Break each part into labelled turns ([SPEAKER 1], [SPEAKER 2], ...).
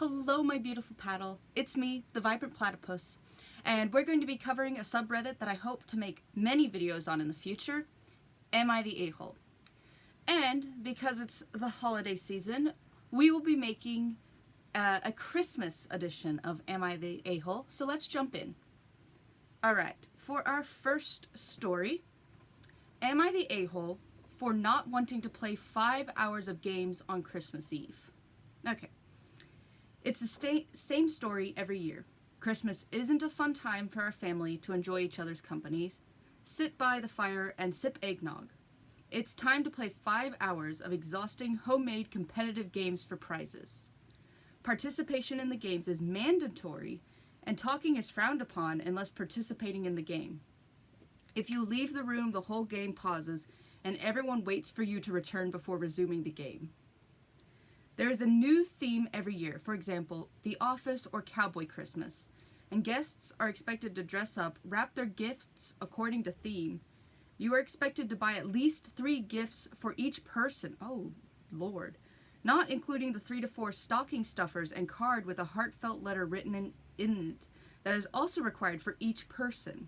[SPEAKER 1] Hello, my beautiful paddle. It's me, the Vibrant Platypus, and we're going to be covering a subreddit that I hope to make many videos on in the future, Am I the A-hole? And because it's the holiday season, we will be making a Christmas edition of Am I the A-hole? So let's jump in. Alright, for our first story, Am I the A-hole for not wanting to play 5 hours of games on Christmas Eve? Okay. It's the same story every year. Christmas isn't a fun time for our family to enjoy each other's companies, sit by the fire, and sip eggnog. It's time to play 5 hours of exhausting homemade competitive games for prizes. Participation in the games is mandatory, and talking is frowned upon unless participating in the game. If you leave the room, the whole game pauses, and everyone waits for you to return before resuming the game. There is a new theme every year, for example, The Office or Cowboy Christmas, and guests are expected to dress up, wrap their gifts according to theme. You are expected to buy at least 3 gifts for each person. Oh, Lord. Not including the 3 to 4 stocking stuffers and card with a heartfelt letter written in it that is also required for each person.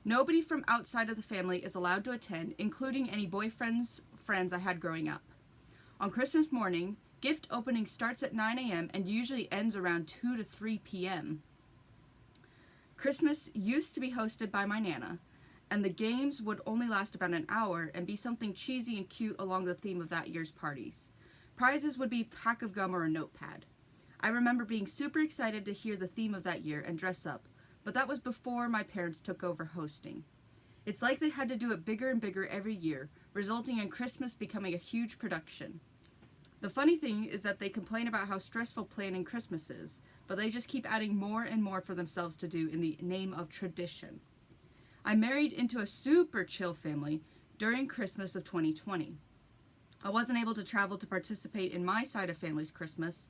[SPEAKER 1] Nobody from outside of the family is allowed to attend, including any boyfriends, friends I had growing up. On Christmas morning, gift opening starts at 9 a.m. and usually ends around 2 to 3 p.m. Christmas used to be hosted by my Nana, and the games would only last about an hour and be something cheesy and cute along the theme of that year's parties. Prizes would be a pack of gum or a notepad. I remember being super excited to hear the theme of that year and dress up, but that was before my parents took over hosting. It's like they had to do it bigger and bigger every year, resulting in Christmas becoming a huge production. The funny thing is that they complain about how stressful planning Christmas is, but they just keep adding more and more for themselves to do in the name of tradition. I married into a super chill family during Christmas of 2020. I wasn't able to travel to participate in my side of family's Christmas.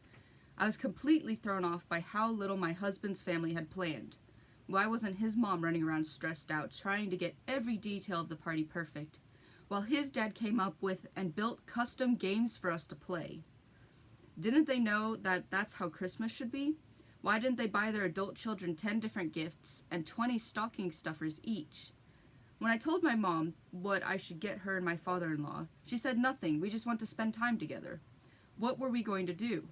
[SPEAKER 1] I was completely thrown off by how little my husband's family had planned. Why wasn't his mom running around stressed out, trying to get every detail of the party perfect, while his dad came up with and built custom games for us to play? Didn't they know that that's how Christmas should be? Why didn't they buy their adult children 10 different gifts and 20 stocking stuffers each? When I told my mom what I should get her and my father-in-law, she said nothing, we just want to spend time together. What were we going to do?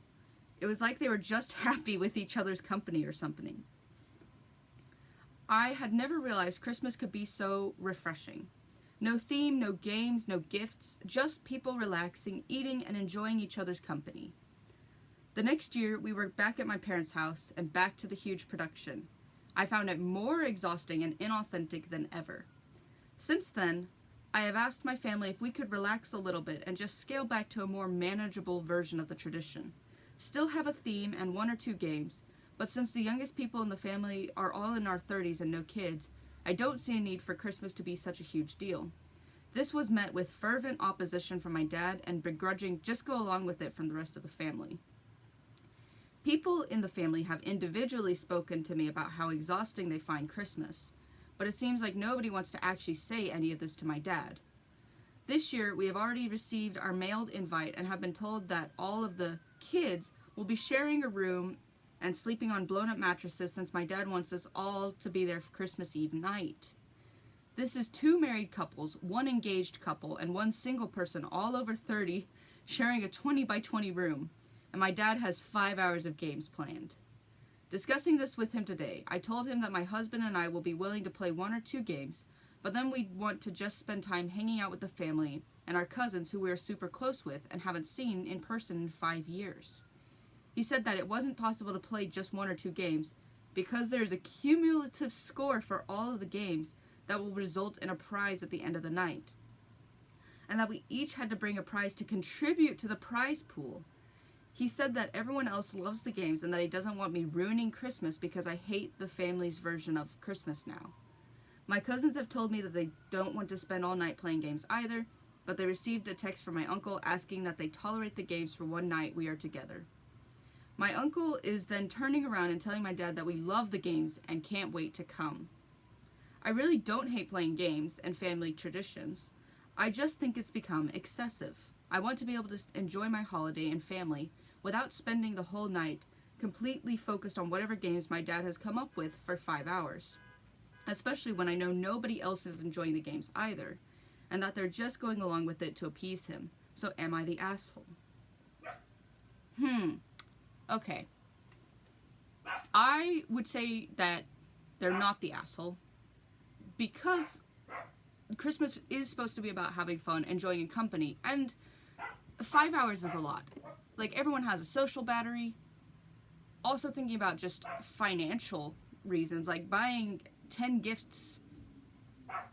[SPEAKER 1] It was like they were just happy with each other's company or something. I had never realized Christmas could be so refreshing. No theme, no games, no gifts, just people relaxing, eating, and enjoying each other's company. The next year, we were back at my parents' house and back to the huge production. I found it more exhausting and inauthentic than ever. Since then, I have asked my family if we could relax a little bit and just scale back to a more manageable version of the tradition. Still have a theme and 1 or 2 games, but since the youngest people in the family are all in our 30s and no kids, I don't see a need for Christmas to be such a huge deal. This was met with fervent opposition from my dad and begrudging just go along with it from the rest of the family. People in the family have individually spoken to me about how exhausting they find Christmas, but it seems like nobody wants to actually say any of this to my dad. This year, we have already received our mailed invite and have been told that all of the kids will be sharing a room and sleeping on blown-up mattresses since my dad wants us all to be there for Christmas Eve night. This is 2 married couples, 1 engaged couple, and 1 single person all over 30 sharing a 20 by 20 room, and my dad has 5 hours of games planned. Discussing this with him today, I told him that my husband and I will be willing to play 1 or 2 games, but then we'd want to just spend time hanging out with the family and our cousins who we are super close with and haven't seen in person in 5 years. He said that it wasn't possible to play just 1 or 2 games because there is a cumulative score for all of the games that will result in a prize at the end of the night, and that we each had to bring a prize to contribute to the prize pool. He said that everyone else loves the games and that he doesn't want me ruining Christmas because I hate the family's version of Christmas now. My cousins have told me that they don't want to spend all night playing games either, but they received a text from my uncle asking that they tolerate the games for 1 night we are together. My uncle is then turning around and telling my dad that we love the games and can't wait to come. I really don't hate playing games and family traditions. I just think it's become excessive. I want to be able to enjoy my holiday and family without spending the whole night completely focused on whatever games my dad has come up with for 5 hours. Especially when I know nobody else is enjoying the games either, and that they're just going along with it to appease him. So am I the asshole? Okay. I would say that they're not the asshole, because Christmas is supposed to be about having fun, enjoying in company, and 5 hours is a lot. Like, everyone has a social battery. Also thinking about just financial reasons, like buying 10 gifts.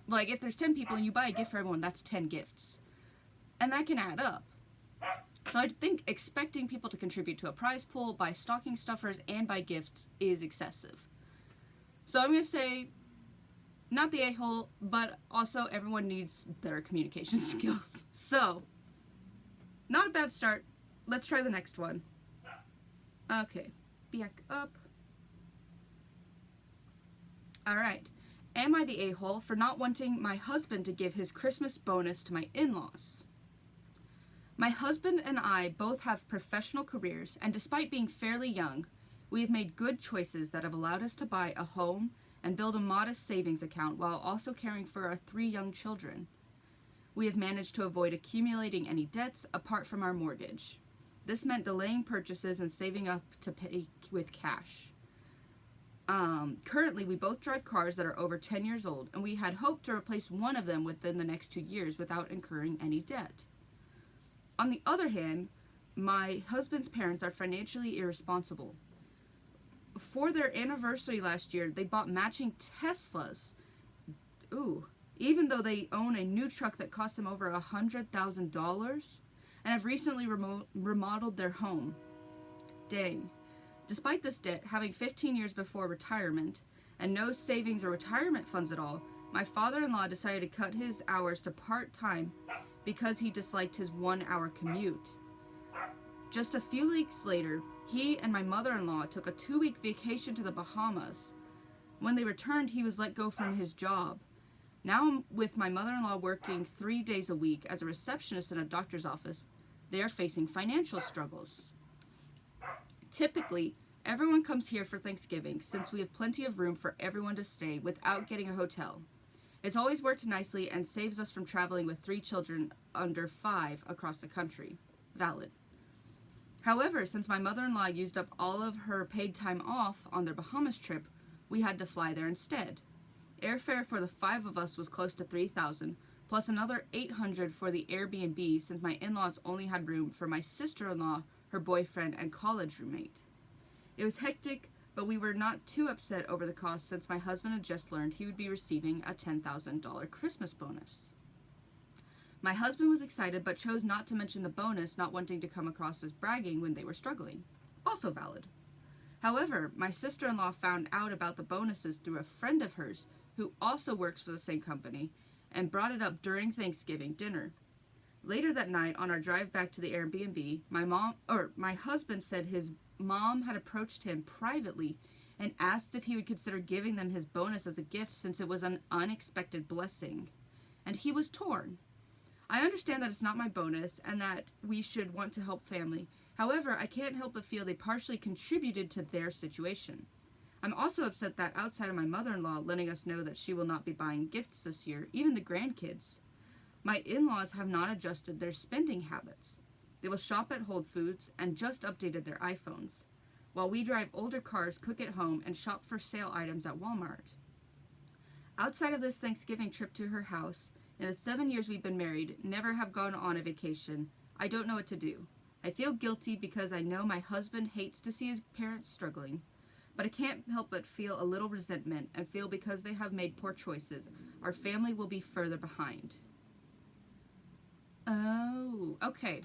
[SPEAKER 1] Like, if there's 10 people and you buy a gift for everyone, that's 10 gifts. And that can add up. So I think expecting people to contribute to a prize pool, buy stocking stuffers, and buy gifts is excessive. So I'm going to say, not the a-hole, but also everyone needs better communication skills. So, not a bad start. Let's try the next one. Okay, back up. Alright. Am I the a-hole for not wanting my husband to give his Christmas bonus to my in-laws? My husband and I both have professional careers, and despite being fairly young, we have made good choices that have allowed us to buy a home and build a modest savings account while also caring for our 3 young children. We have managed to avoid accumulating any debts apart from our mortgage. This meant delaying purchases and saving up to pay with cash. Currently, we both drive cars that are over 10 years old, and we had hoped to replace one of them within the next 2 years without incurring any debt. On the other hand, my husband's parents are financially irresponsible. For their anniversary last year, they bought matching Teslas. Ooh. Even though they own a new truck that cost them over $100,000 and have recently remodeled their home. Dang. Despite this debt, having 15 years before retirement and no savings or retirement funds at all, my father-in-law decided to cut his hours to part-time because he disliked his 1-hour commute. Just a few weeks later, he and my mother-in-law took a 2-week vacation to the Bahamas. When they returned, he was let go from his job. Now, with my mother-in-law working 3 days a week as a receptionist in a doctor's office, they are facing financial struggles. Typically, everyone comes here for Thanksgiving since we have plenty of room for everyone to stay without getting a hotel. It's always worked nicely and saves us from traveling with 3 children under 5 across the country. Valid. However, since my mother-in-law used up all of her paid time off on their Bahamas trip, we had to fly there instead. Airfare for the 5 of us was close to $3,000, plus another $800 for the Airbnb since my in-laws only had room for my sister-in-law, her boyfriend, and college roommate. It was hectic, but we were not too upset over the cost since my husband had just learned he would be receiving a $10,000 Christmas bonus. My husband was excited but chose not to mention the bonus, not wanting to come across as bragging when they were struggling. Also valid. However, my sister-in-law found out about the bonuses through a friend of hers who also works for the same company and brought it up during Thanksgiving dinner. Later that night, on our drive back to the Airbnb, my husband said his mom had approached him privately and asked if he would consider giving them his bonus as a gift since it was an unexpected blessing. And he was torn. I understand that it's not my bonus and that we should want to help family. However, I can't help but feel they partially contributed to their situation. I'm also upset that outside of my mother-in-law letting us know that she will not be buying gifts this year, even the grandkids, my in-laws have not adjusted their spending habits. They will shop at Whole Foods and just updated their iPhones, while we drive older cars, cook at home, and shop for sale items at Walmart. Outside of this Thanksgiving trip to her house, in the 7 years we've been married, never have gone on a vacation, I don't know what to do. I feel guilty because I know my husband hates to see his parents struggling, but I can't help but feel a little resentment and feel because they have made poor choices, our family will be further behind. Oh, okay.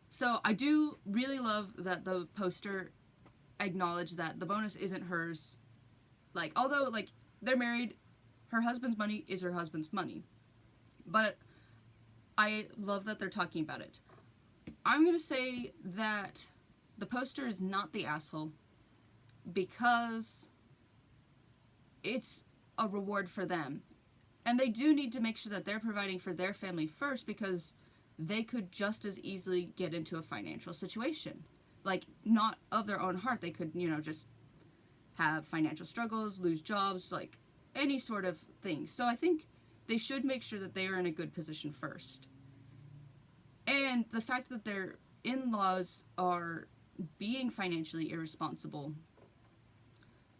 [SPEAKER 1] So I do really love that the poster acknowledged that the bonus isn't hers. Like, although, like, they're married, her husband's money is her husband's money. But I love that they're talking about it. I'm going to say that the poster is not the asshole because it's a reward for them. And they do need to make sure that they're providing for their family first because they could just as easily get into a financial situation. like, not of their own heart. They could, just have financial struggles, lose jobs, like, any sort of thing. So I think they should make sure that they are in a good position first. And the fact that their in-laws are being financially irresponsible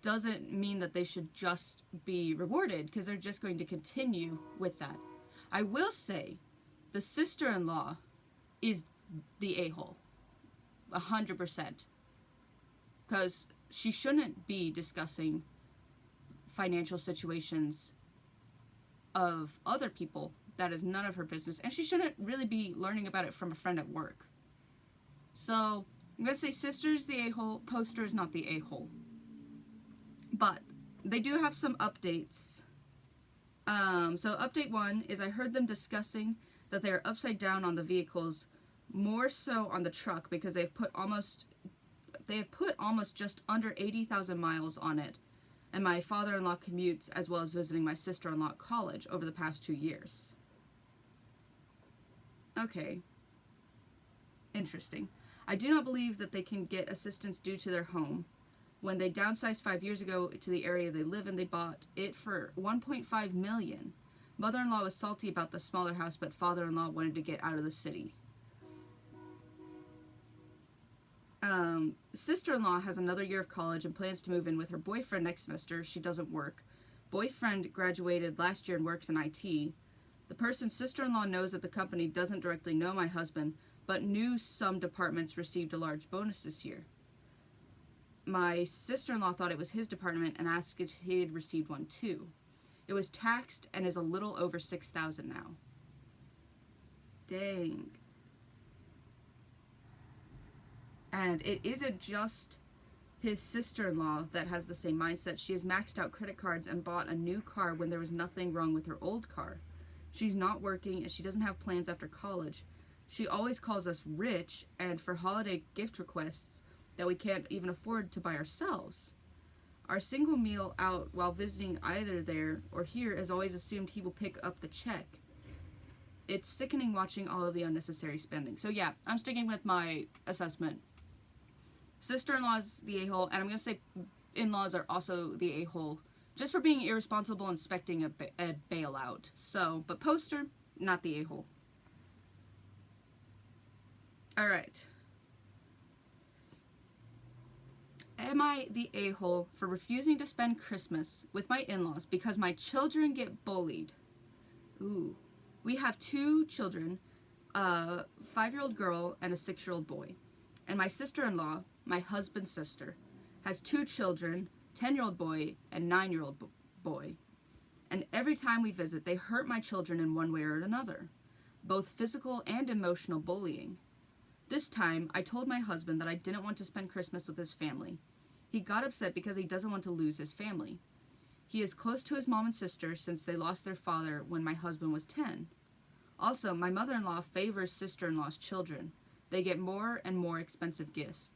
[SPEAKER 1] doesn't mean that they should just be rewarded, because they're just going to continue with that. I will say the sister-in-law is the a-hole, 100%, because she shouldn't be discussing financial situations of other people. That is none of her business, and she shouldn't really be learning about it from a friend at work. So I'm going to say sister's the a-hole, poster is not the a-hole. But they do have some updates. So update 1 is I heard them discussing that they are upside down on the vehicles, more so on the truck, because they have put almost just under 80,000 miles on it, and my father-in-law commutes as well as visiting my sister-in-law at college over the past 2 years. Okay. Interesting. I do not believe that they can get assistance due to their home. When they downsized 5 years ago to the area they live in, they bought it for $1.5 million. Mother-in-law was salty about the smaller house, but father-in-law wanted to get out of the city. Sister-in-law has another year of college and plans to move in with her boyfriend next semester. She doesn't work. Boyfriend graduated last year and works in IT. The person's sister-in-law knows that the company doesn't directly know my husband, but knew some departments received a large bonus this year. My sister-in-law thought it was his department and asked if he had received one too. It was taxed and is a little over $6,000 now. Dang. And it isn't just his sister-in-law that has the same mindset. She has maxed out credit cards and bought a new car when there was nothing wrong with her old car. She's not working and she doesn't have plans after college. She always calls us rich, and for holiday gift requests that we can't even afford to buy ourselves. Our single meal out while visiting either there or here has always assumed he will pick up the check. It's sickening watching all of the unnecessary spending. So yeah, I'm sticking with my assessment. Sister-in-law's the a-hole, and I'm going to say in-laws are also the a-hole, just for being irresponsible and expecting a bailout. So, but poster, not the a-hole. Alright. Am I the a-hole for refusing to spend Christmas with my in-laws because my children get bullied? Ooh. We have 2 children, a 5-year-old girl and a 6-year-old boy. And my sister-in-law, my husband's sister, has 2 children, 10-year-old boy and 9-year-old boy. And every time we visit, they hurt my children in one way or another, both physical and emotional bullying. This time, I told my husband that I didn't want to spend Christmas with his family. He got upset because he doesn't want to lose his family. He is close to his mom and sister since they lost their father when my husband was 10. Also, my mother-in-law favors sister-in-law's children. They get more and more expensive gifts.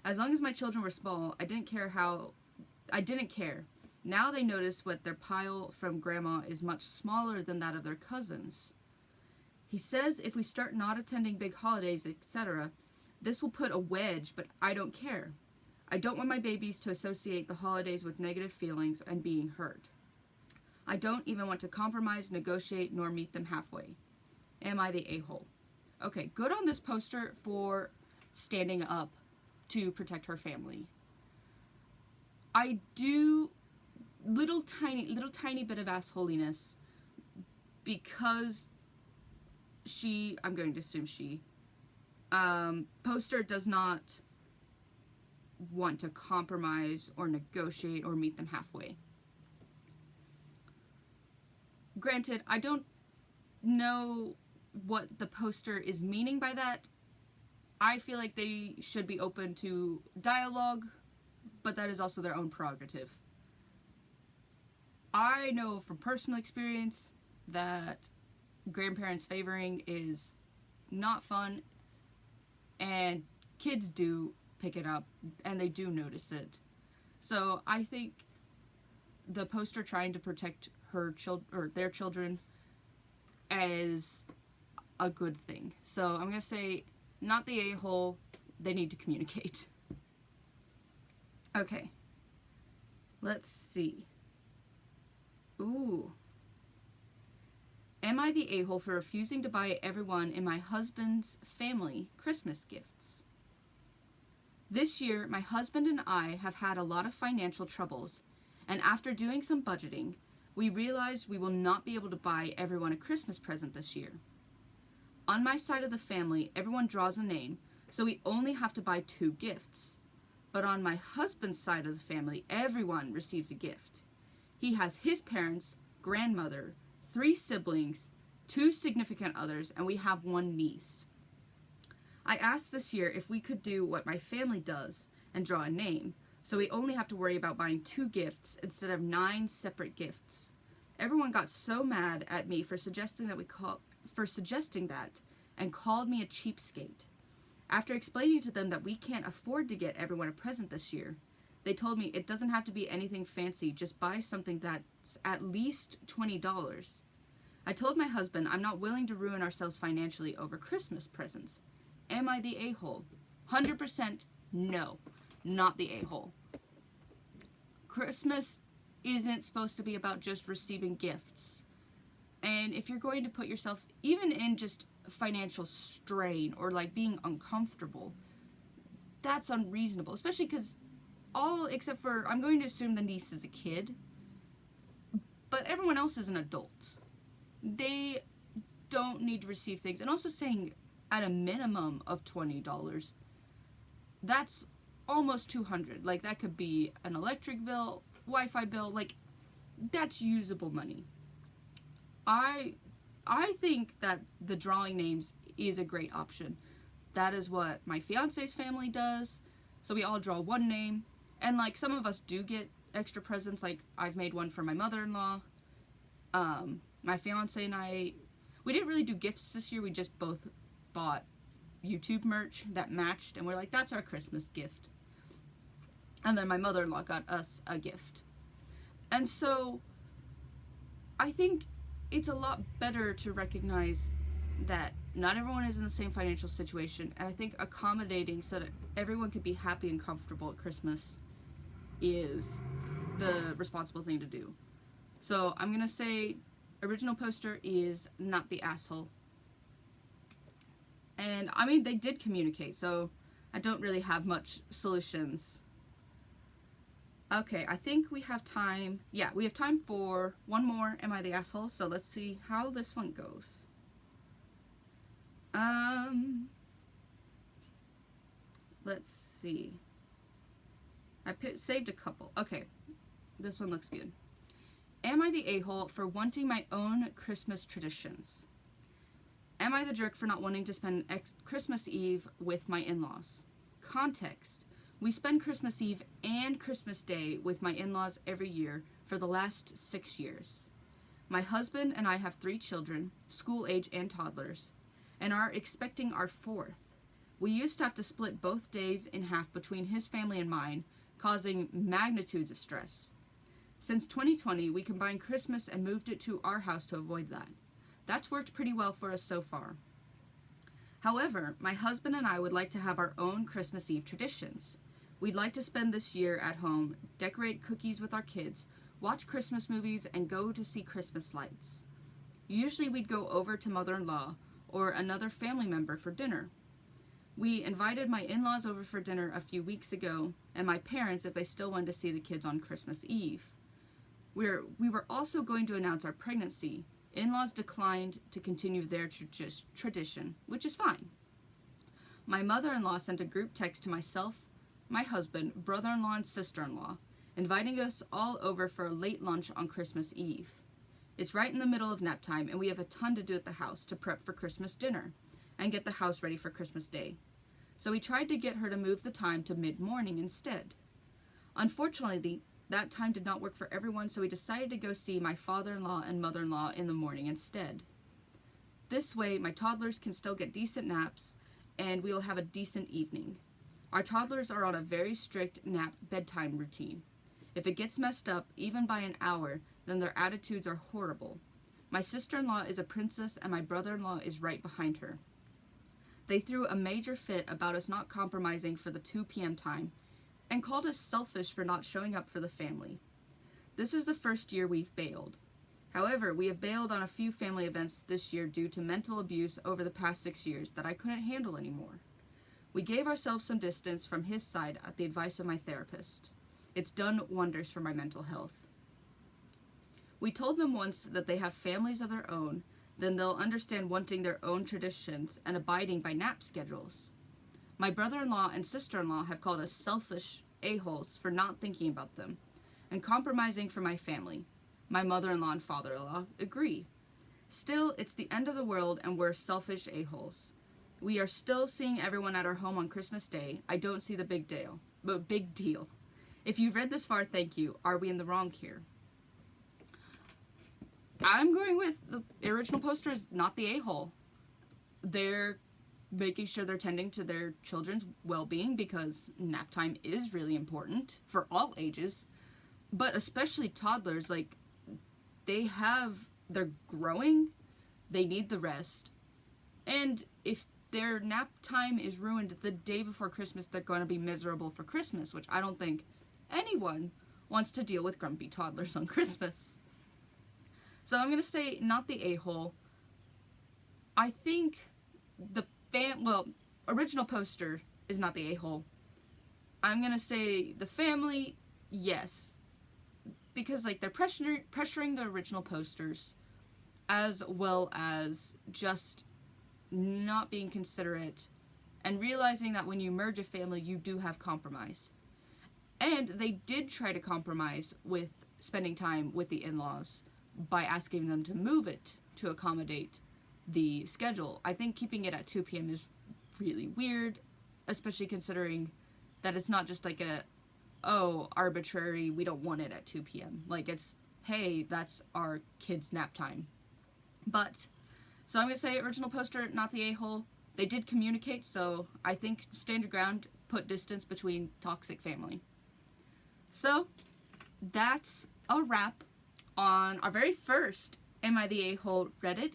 [SPEAKER 1] As long as my children were small, I didn't care. Now they notice what their pile from grandma is much smaller than that of their cousins. He says if we start not attending big holidays, etc., this will put a wedge, but I don't care. I don't want my babies to associate the holidays with negative feelings and being hurt. I don't even want to compromise, negotiate, nor meet them halfway. Am I the a-hole? Okay, good on this poster for standing up to protect her family. I do little tiny bit of assholiness because I'm going to assume poster does not want to compromise or negotiate or meet them halfway. Granted, I don't know what the poster is meaning by that. I feel like they should be open to dialogue, but that is also their own prerogative. I know from personal experience that grandparents favoring is not fun, and kids do pick it up and they do notice it. So I think the poster trying to protect their children as a good thing. So I'm gonna say not the a-hole, they need to communicate. Okay. Let's see. Ooh. Am I the a-hole for refusing to buy everyone in my husband's family Christmas gifts? This year, my husband and I have had a lot of financial troubles, and after doing some budgeting, we realized we will not be able to buy everyone a Christmas present this year. On my side of the family, everyone draws a name, so we only have to buy 2 gifts. But on my husband's side of the family, everyone receives a gift. He has his parents, grandmother, 3 siblings, 2 significant others, and we have 1 niece. I asked this year if we could do what my family does and draw a name, so we only have to worry about buying 2 gifts instead of 9 separate gifts. Everyone got so mad at me for suggesting that and called me a cheapskate. After explaining to them that we can't afford to get everyone a present this year, they told me it doesn't have to be anything fancy, just buy something that's at least $20. I told my husband I'm not willing to ruin ourselves financially over Christmas presents. Am I the a-hole? 100% no, not the a-hole. Christmas isn't supposed to be about just receiving gifts. And if you're going to put yourself even in just financial strain or like being uncomfortable, that's unreasonable, especially because all except for, I'm going to assume the niece is a kid, but everyone else is an adult. They don't need to receive things. And also saying at a minimum of $20, that's almost $200. Like, that could be an electric bill, Wi-Fi bill, like, that's usable money. I think that the drawing names is a great option. That is what my fiance's family does. So we all draw 1 name. And, like, some of us do get extra presents. Like, I've made one for my mother-in-law. My fiance and I, we didn't really do gifts this year. We just both bought YouTube merch that matched. And we're like, that's our Christmas gift. And then my mother-in-law got us a gift. And so, I think it's a lot better to recognize that not everyone is in the same financial situation, and I think accommodating so that everyone can be happy and comfortable at Christmas is the responsible thing to do. So I'm gonna say original poster is not the asshole. And I mean, they did communicate, so I don't really have much solutions. Okay, I think we have time. Yeah, we have time for one more Am I the Asshole? So let's see how this one goes. Let's see. I saved a couple. Okay, this one looks good. Am I the a-hole for wanting my own Christmas traditions? Am I the jerk for not wanting to spend Christmas Eve with my in-laws? Context. We spend Christmas Eve and Christmas Day with my in-laws every year for the last 6 years. My husband and I have 3 children, school age and toddlers, and are expecting our 4th. We used to have to split both days in half between his family and mine, causing magnitudes of stress. Since 2020, we combined Christmas and moved it to our house to avoid that. That's worked pretty well for us so far. However, my husband and I would like to have our own Christmas Eve traditions. We'd like to spend this year at home, decorate cookies with our kids, watch Christmas movies, and go to see Christmas lights. Usually we'd go over to mother-in-law or another family member for dinner. We invited my in-laws over for dinner a few weeks ago, and my parents if they still wanted to see the kids on Christmas Eve. We were also going to announce our pregnancy. In-laws declined to continue their tradition, which is fine. My mother-in-law sent a group text to myself, my husband, brother-in-law, and sister-in-law, inviting us all over for a late lunch on Christmas Eve. It's right in the middle of nap time, and we have a ton to do at the house to prep for Christmas dinner and get the house ready for Christmas Day. So we tried to get her to move the time to mid-morning instead. Unfortunately, that time did not work for everyone, so we decided to go see my father-in-law and mother-in-law in the morning instead. This way, my toddlers can still get decent naps, and we will have a decent evening. Our toddlers are on a very strict nap bedtime routine. If it gets messed up, even by an hour, then their attitudes are horrible. My sister-in-law is a princess, and my brother-in-law is right behind her. They threw a major fit about us not compromising for the 2 p.m. time and called us selfish for not showing up for the family. This is the first year we've bailed. However, we have bailed on a few family events this year due to mental abuse over the past 6 years that I couldn't handle anymore. We gave ourselves some distance from his side at the advice of my therapist. It's done wonders for my mental health. We told them once that they have families of their own, then they'll understand wanting their own traditions and abiding by nap schedules. My brother-in-law and sister-in-law have called us selfish a-holes for not thinking about them and compromising for my family. My mother-in-law and father-in-law agree. Still, it's the end of the world and we're selfish a-holes. We are still seeing everyone at our home on Christmas Day. I don't see the big deal. If you've read this far, thank you. Are we in the wrong here? I'm going with the original poster is not the a-hole. They're making sure they're tending to their children's well-being because nap time is really important for all ages, but especially toddlers. Like, they're growing, they need the rest, and if their nap time is ruined the day before Christmas, they're going to be miserable for Christmas, which I don't think anyone wants to deal with grumpy toddlers on Christmas. So I'm going to say not the a-hole. I think the original poster is not the a-hole. I'm going to say the family, yes. Because, like, they're pressuring the original posters as well as just not being considerate and realizing that when you merge a family, you do have compromise. And they did try to compromise with spending time with the in-laws by asking them to move it to accommodate the schedule. I think keeping it at 2 p.m. is really weird, especially considering that it's not just like arbitrary, we don't want it at 2 p.m. Like, it's, hey, that's our kids' nap time. But, so I'm going to say original poster, not the a-hole. They did communicate, so I think stand your ground, put distance between toxic family. So, that's a wrap on our very first Am I the A-hole Reddit.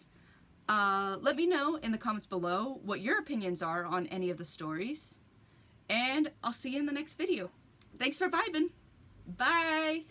[SPEAKER 1] Let me know in the comments below what your opinions are on any of the stories. And I'll see you in the next video. Thanks for vibing. Bye!